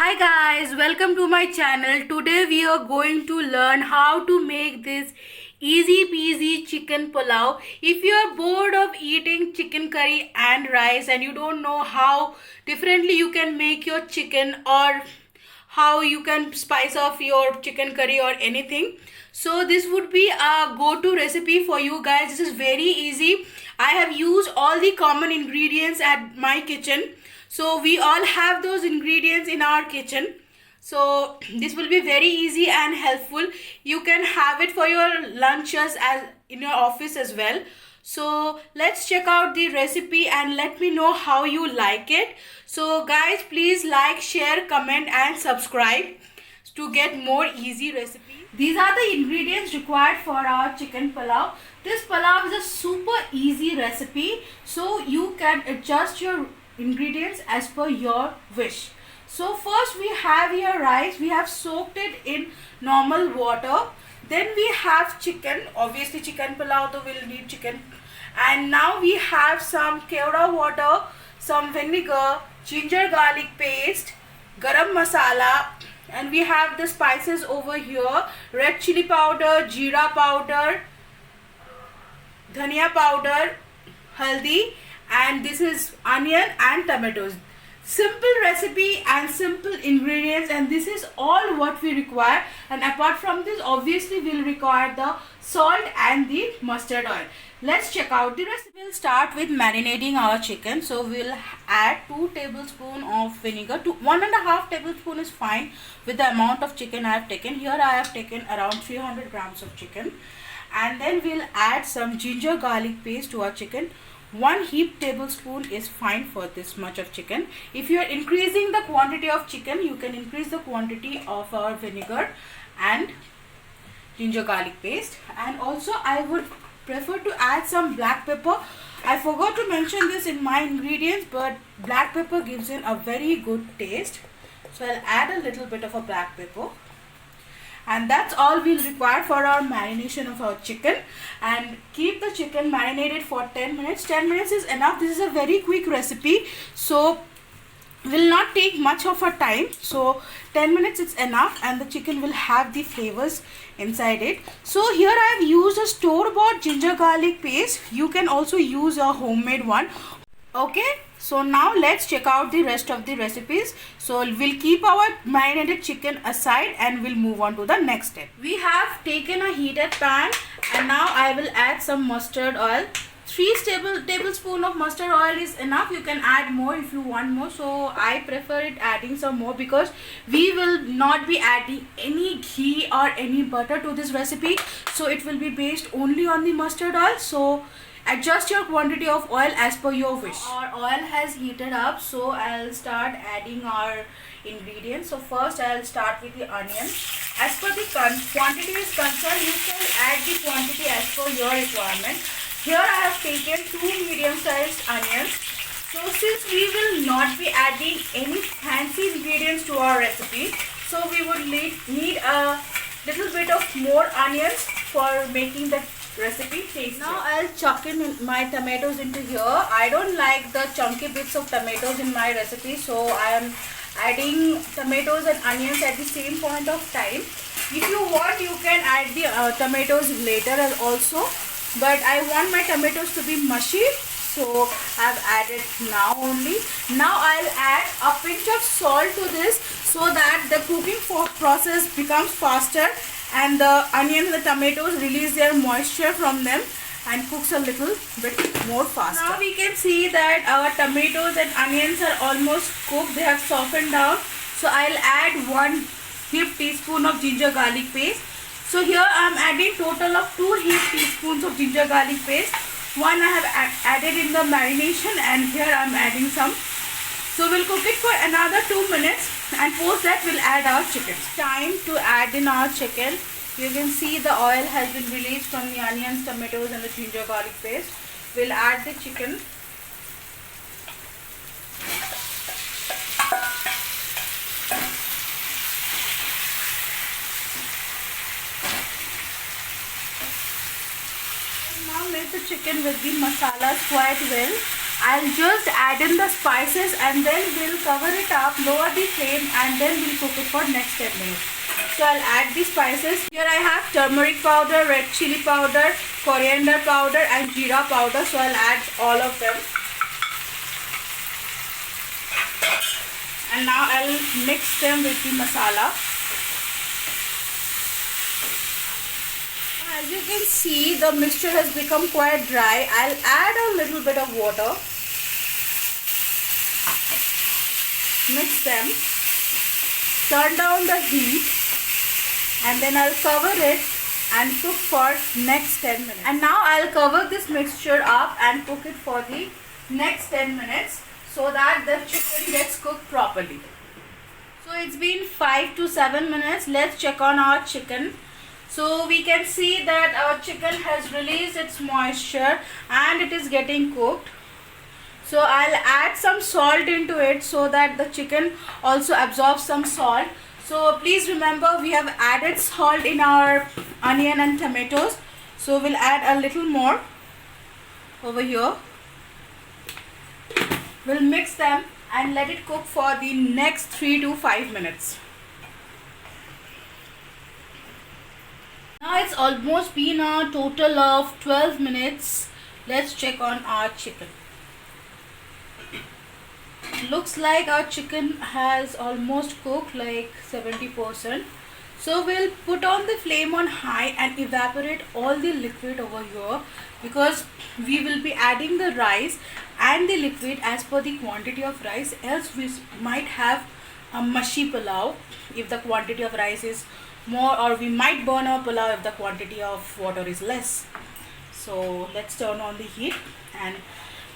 Hi guys, welcome to my channel. Today we are going to learn how to make this easy peasy chicken pulao. If you are bored of eating chicken curry and rice and you don't know how differently you can make your chicken or how you can spice off your chicken curry or anything, so this would be a go-to recipe for you guys. This is very easy. I have used all the common ingredients at my kitchen, so we all have those ingredients in our kitchen. So this will be very easy and helpful. You can have it for your lunches as in your office as well. So let's check out the recipe and let me know how you like it. So guys, please like, share, comment and subscribe to get more easy recipes. These are the ingredients required for our chicken pulao. This pulao is a super easy recipe, so you can adjust your ingredients as per your wish. So first we have here rice. We have soaked it in normal water. Then we have chicken. Obviously chicken pulao, so we'll need chicken. And now we have some kevda water, some vinegar, ginger garlic paste, garam masala, and we have the spices over here: red chili powder, jeera powder, dhania powder, haldi, and this is onion and tomatoes. Simple recipe and simple ingredients, and this is all what we require. And apart from this, obviously we'll require the salt and the mustard oil. Let's check out the recipe. We'll start with marinating our chicken. So we'll add 2 tablespoons of vinegar. To 1.5 tablespoon is fine with the amount of chicken I have taken. Here I have taken around 300 grams of chicken. And then we'll add some ginger garlic paste to our chicken. 1 heaped tablespoon is fine for this much of chicken. If you are increasing the quantity of chicken, you can increase the quantity of our vinegar and ginger garlic paste. And also I would prefer to add some black pepper. I forgot to mention this in my ingredients, but black pepper gives in a very good taste. So I'll add a little bit of a black pepper. And that's all we'll require for our marination of our chicken. And keep the chicken marinated for 10 minutes. 10 minutes is enough. This is a very quick recipe, so will not take much of a time. So 10 minutes is enough, and the chicken will have the flavors inside it. So here I have used a store-bought ginger garlic paste. You can also use a homemade one. Okay, so now let's check out the rest of the recipes. So we'll keep our marinated chicken aside and we'll move on to the next step. We have taken a heated pan, and now I will add some mustard oil. 3 tablespoons of mustard oil is enough. You can add more if you want more. So I prefer it adding some more because we will not be adding any ghee or any butter to this recipe. So it will be based only on the mustard oil. So adjust your quantity of oil as per your wish. Our oil has heated up, so I'll start adding our ingredients. So first I'll start with the onion. As per the quantity is concerned, you can add the quantity as per your requirement. Here I have taken 2 medium-sized onions. So since we will not be adding any fancy ingredients to our recipe, so we would need a little bit of more onions for making the recipe tasty. Now I'll chuck in my tomatoes into here. I don't like the chunky bits of tomatoes in my recipe, so I am adding tomatoes and onions at the same point of time. If you want, you can add the tomatoes later also, but I want my tomatoes to be mushy, so I've added now only. Now I'll add a pinch of salt to this so that the cooking process becomes faster and the onion and the tomatoes release their moisture from them and cooks a little bit more faster. Now we can see that our tomatoes and onions are almost cooked. They have softened down. So I'll add 1 heaped teaspoon of ginger garlic paste. So here I am adding total of 2 heaped teaspoons of ginger garlic paste. 1 I have added in the marination, and here I am adding some. So we'll cook it for another 2 minutes, and post that we'll add our chicken. Time to add in our chicken. You can see the oil has been released from the onions, tomatoes and the ginger garlic paste. We'll add the chicken. Now mix the chicken with the masalas quite well. I'll just add in the spices and then we'll cover it up, lower the flame, and then we'll cook it for next 10 minutes. So I'll add the spices. Here I have turmeric powder, red chili powder, coriander powder and jeera powder. So I'll add all of them. And now I'll mix them with the masala. As you can see, the mixture has become quite dry. I'll add a little bit of water. Mix them. Turn down the heat. And then I'll cover it and cook for next 10 minutes. And now I'll cover this mixture up and cook it for the next 10 minutes so that the chicken gets cooked properly. So it's been 5 to 7 minutes. Let's check on our chicken. So we can see that our chicken has released its moisture and it is getting cooked. So I'll add some salt into it so that the chicken also absorbs some salt. So please remember, we have added salt in our onion and tomatoes. So we'll add a little more over here. We'll mix them and let it cook for the next 3 to 5 minutes. Now it's almost been a total of 12 minutes. Let's check on our chicken. Looks like our chicken has almost cooked like 70%. So we'll put on the flame on high and evaporate all the liquid over here, because we will be adding the rice and the liquid as per the quantity of rice, else we might have a mushy pulao if the quantity of rice is more, or we might burn our pulao if the quantity of water is less. So let's turn on the heat and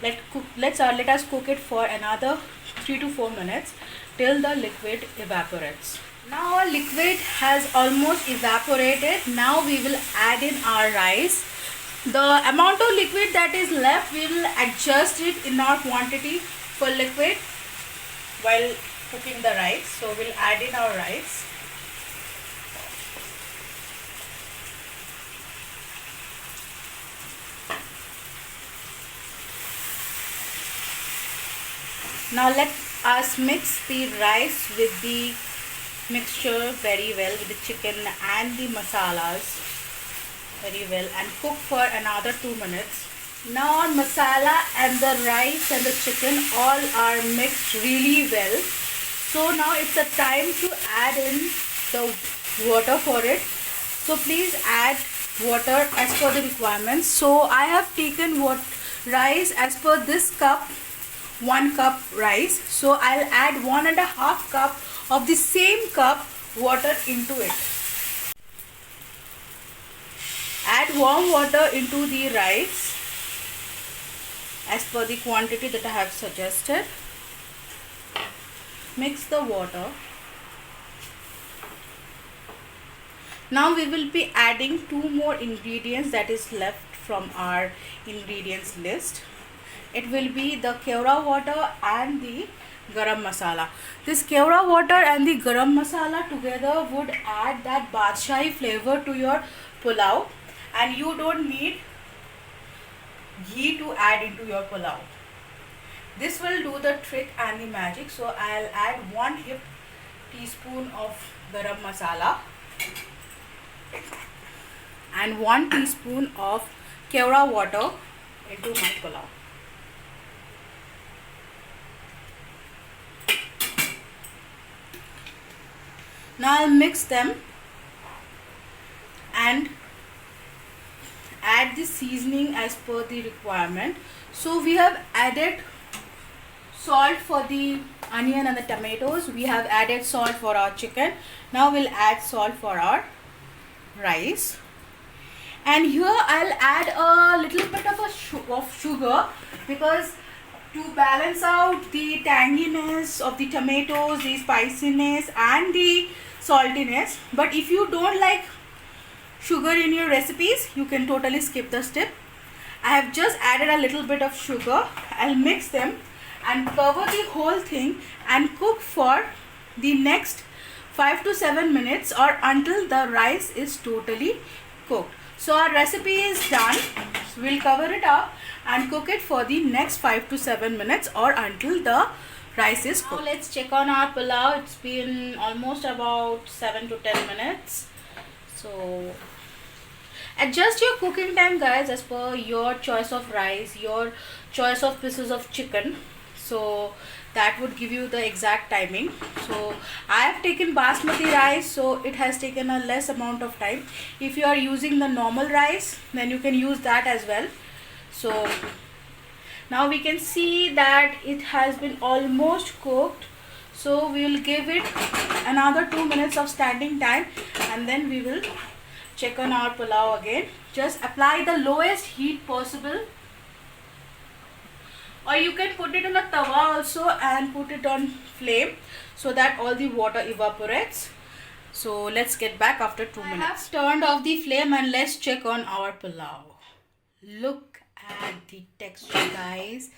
let us cook it for another 3 to 4 minutes till the liquid evaporates. Now our liquid has almost evaporated. Now we will add in our rice. The amount of liquid that is left, we will adjust it in our quantity for liquid while cooking the rice. So we'll add in our rice. Now let us mix the rice with the mixture very well, with the chicken and the masalas very well, and cook for another 2 minutes. Now our masala and the rice and the chicken all are mixed really well. So now it's a time to add in the water for it. So please add water as per the requirements. So I have taken rice as per this cup, 1 cup rice. So I'll add 1.5 cup of the same cup water into it. Add warm water into the rice as per the quantity that I have suggested. Mix the water. Now we will be adding 2 more ingredients that is left from our ingredients list. It will be the kevra water and the garam masala. This kevra water and the garam masala together would add that badshahi flavor to your pulao, and you don't need ghee to add into your pulao. This will do the trick and the magic. So I'll add 1 heaped teaspoon of garam masala and 1 teaspoon of kevra water into my pulao. Now I'll mix them and add the seasoning as per the requirement. So we have added salt for the onion and the tomatoes. We have added salt for our chicken. Now we'll add salt for our rice. And here I'll add a little bit of sugar, because to balance out the tanginess of the tomatoes, the spiciness and the saltiness. But if you don't like sugar in your recipes, you can totally skip the step. I have just added a little bit of sugar. I'll mix them and cover the whole thing and cook for the next 5 to 7 minutes, or until the rice is totally cooked. So our recipe is done. So we'll cover it up and cook it for the next 5 to 7 minutes or until the rice is cooked. Now let's check on our pulao. It's been almost about 7 to 10 minutes. So adjust your cooking time, guys, as per your choice of rice, your choice of pieces of chicken. So that would give you the exact timing. So I have taken basmati rice, so it has taken a less amount of time. If you are using the normal rice, then you can use that as well. So now we can see that it has been almost cooked. So we will give it another 2 minutes of standing time, and then we will check on our pulao again. Just apply the lowest heat possible, or you can put it on a tawa also and put it on flame so that all the water evaporates. So let's get back after 2 minutes. I have turned off the flame and let's check on our pulao. Look at the texture, guys.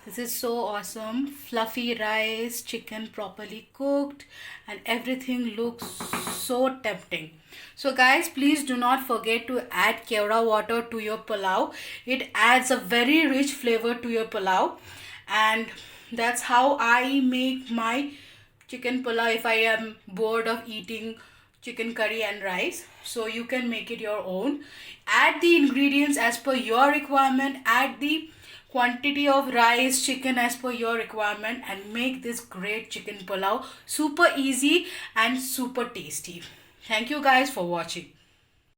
This is so awesome. Fluffy rice, chicken properly cooked, and everything looks so tempting. So guys, please do not forget to add kevra water to your pulao. It adds a very rich flavor to your pulao, and that's how I make my chicken pulao if I am bored of eating chicken curry and rice. So you can make it your own. Add the ingredients as per your requirement. Add the quantity of rice, chicken as per your requirement, and make this great chicken pulao super easy and super tasty. Thank you guys for watching.